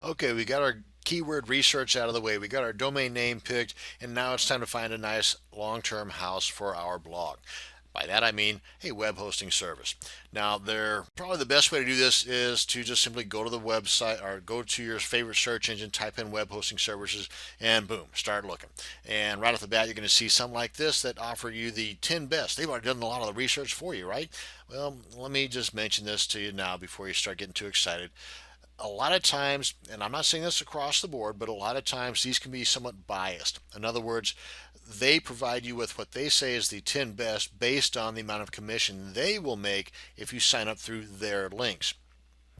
Okay, we got our keyword research out of the way. We got our domain name picked, and now it's time to find a nice long-term house for our blog. By that I mean a web hosting service. Now, probably the best way to do this is to just simply go to the website or go to your favorite search engine, type in web hosting services, and boom, start looking. And right off the bat, you're going to see something like this that offer you the 10 best. They've already done a lot of the research for you, right? Well, let me just mention this to you now before you start getting too excited. A lot of times, and I'm not saying this across the board, but a lot of times these can be somewhat biased. In other words, they provide you with what they say is the 10 best based on the amount of commission they will make if you sign up through their links.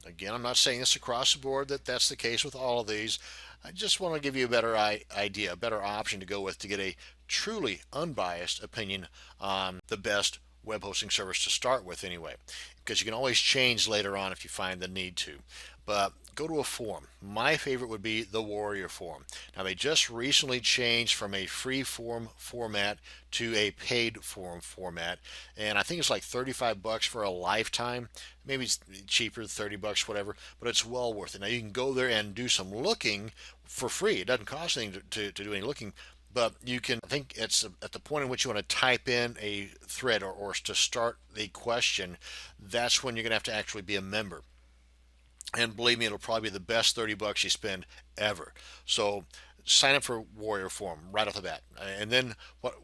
Again, I'm not saying this across the board that that's the case with all of these. I just want to give you a better idea, a better option to go with to get a truly unbiased opinion on the best web hosting service to start with anyway, because you can always change later on if you find the need to. But go to a forum. My favorite would be the Warrior Forum. Now, they just recently changed from a free forum format to a paid forum format, and I think it's like 35 bucks for a lifetime. Maybe it's cheaper, 30 bucks, whatever, but it's well worth it. Now, you can go there and do some looking for free. It doesn't cost anything to do any looking, but you can, I think it's at the point in which you want to type in a thread or to start a question, that's when you're going to have to actually be a member. And believe me, it'll probably be the best 30 bucks you spend ever. So sign up for Warrior Forum right off the bat. And then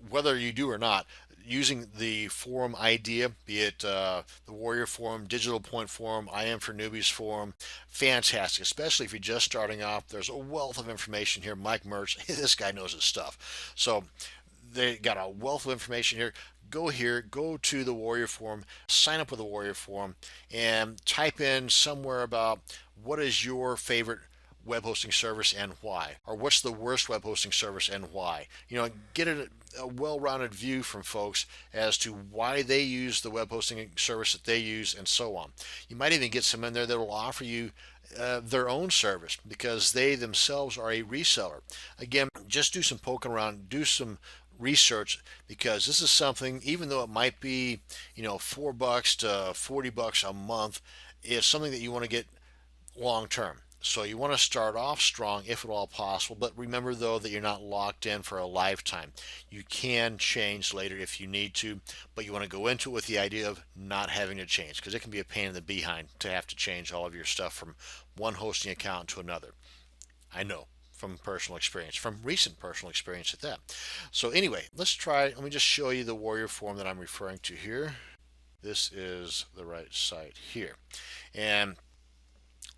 whether you do or not, using the forum idea, be it the Warrior Forum, Digital Point Forum, I Am for Newbies Forum, fantastic, especially if you're just starting off. There's a wealth of information here. Mike Mertz, this guy knows his stuff. So they got a wealth of information here. Go here, go to the Warrior Forum, sign up with the Warrior Forum, and type in somewhere about what is your favorite web hosting service and why, or what's the worst web hosting service and why. Get a well-rounded view from folks as to why they use the web hosting service that they use and so on. You might even get some in there that will offer you their own service because they themselves are a reseller. Again, just do some poking around, do some research, because this is something, even though it might be, $4 to $40 a month, is something that you want to get long term. So you want to start off strong if at all possible, but remember though that you're not locked in for a lifetime. You can change later if you need to, but you want to go into it with the idea of not having to change, because it can be a pain in the behind to have to change all of your stuff from one hosting account to another. I know from personal experience, from recent personal experience at that. So anyway, let me just show you the Warrior Forum that I'm referring to here. This is the right site here. And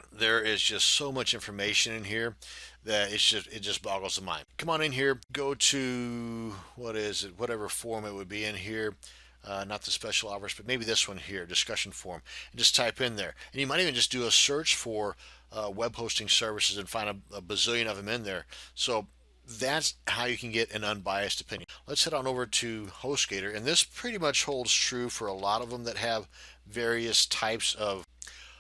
there is just so much information in here that it just boggles the mind. Come on in here, go to, what is it, whatever form it would be in here. Not the special offers, but maybe this one here, discussion forum, and just type in there. And you might even just do a search for web hosting services and find a bazillion of them in there. So that's how you can get an unbiased opinion. Let's head on over to HostGator, and this pretty much holds true for a lot of them that have various types of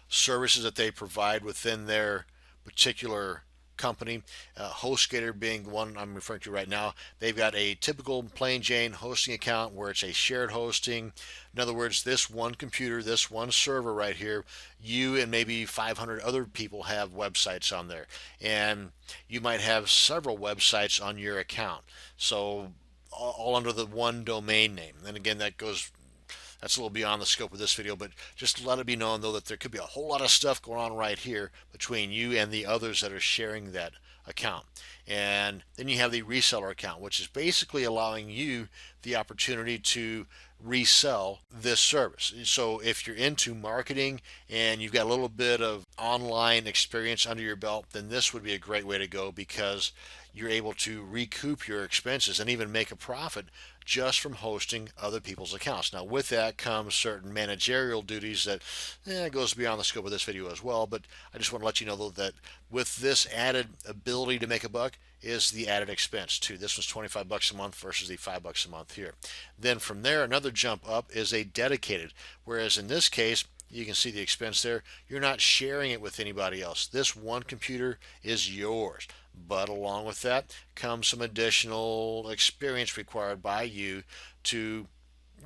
services that they provide within their particular company. HostGator being the one I'm referring to right now. They've got a typical plain Jane hosting account where it's a shared hosting. In other words, this one computer, this one server right here, you and maybe 500 other people have websites on there. And you might have several websites on your account. So all under the one domain name. And again, that's a little beyond the scope of this video, but just let it be known though that there could be a whole lot of stuff going on right here between you and the others that are sharing that account. And then you have the reseller account, which is basically allowing you the opportunity to resell this service. So if you're into marketing and you've got a little bit of online experience under your belt, then this would be a great way to go, because you're able to recoup your expenses and even make a profit just from hosting other people's accounts. Now, with that comes certain managerial duties that goes beyond the scope of this video as well, but I just want to let you know though that with this added ability to make a buck is the added expense too. This was 25 bucks a month versus the 5 bucks a month here. Then from there, another jump up is a dedicated, whereas in this case, you can see the expense there. You're not sharing it with anybody else. This one computer is yours. But along with that comes some additional experience required by you to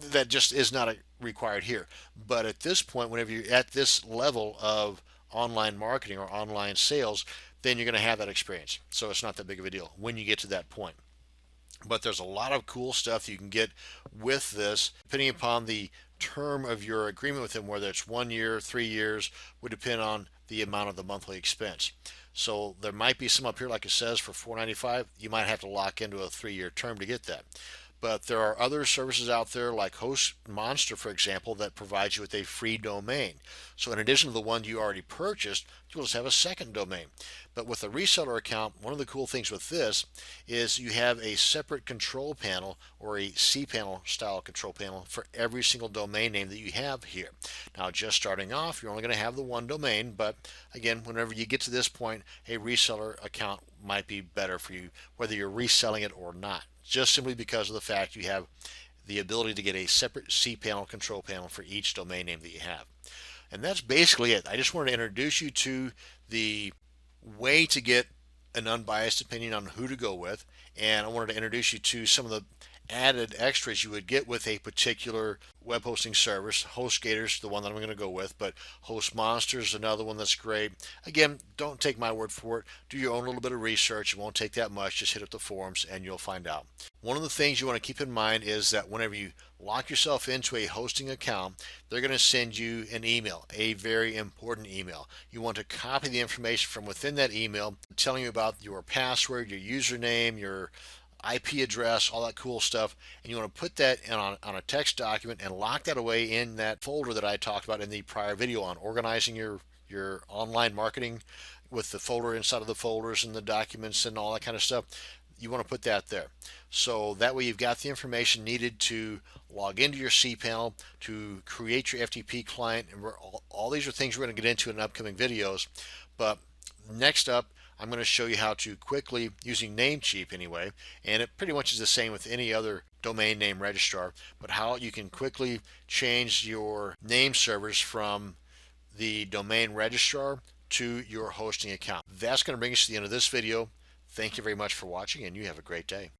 that just is not required here. But at this point, whenever you're at this level of online marketing or online sales, then you're going to have that experience. So it's not that big of a deal when you get to that point. But there's a lot of cool stuff you can get with this, depending upon the term of your agreement with them, whether it's 1 year, 3 years, would depend on the amount of the monthly expense. So there might be some up here, like it says, for $4.95. You might have to lock into a 3-year term to get that. But there are other services out there like Host Monster, for example, that provides you with a free domain. So in addition to the one you already purchased, you'll just have a second domain. But with a reseller account, one of the cool things with this is you have a separate control panel or a cPanel style control panel for every single domain name that you have here. Now, just starting off, you're only going to have the one domain, but again, whenever you get to this point, a reseller account might be better for you, whether you're reselling it or not, just simply because of the fact you have the ability to get a separate cPanel control panel for each domain name that you have. And that's basically it. I just wanted to introduce you to the way to get an unbiased opinion on who to go with, and I wanted to introduce you to some of the added extras you would get with a particular web hosting service. HostGator's the one that I'm going to go with, but HostMonster is another one that's great. Again, don't take my word for it. Do your own little bit of research. It won't take that much. Just hit up the forums and you'll find out. One of the things you want to keep in mind is that whenever you lock yourself into a hosting account, they're going to send you an email, a very important email. You want to copy the information from within that email, telling you about your password, your username, your IP address, all that cool stuff, and you want to put that on a text document and lock that away in that folder that I talked about in the prior video on organizing your online marketing, with the folder inside of the folders and the documents and all that kind of stuff. You want to put that there. So that way you've got the information needed to log into your cPanel, to create your FTP client, and all these are things we're going to get into in upcoming videos. But next up, I'm going to show you how to quickly, using Namecheap anyway, and it pretty much is the same with any other domain name registrar, but how you can quickly change your name servers from the domain registrar to your hosting account. That's going to bring us to the end of this video. Thank you very much for watching, and you have a great day.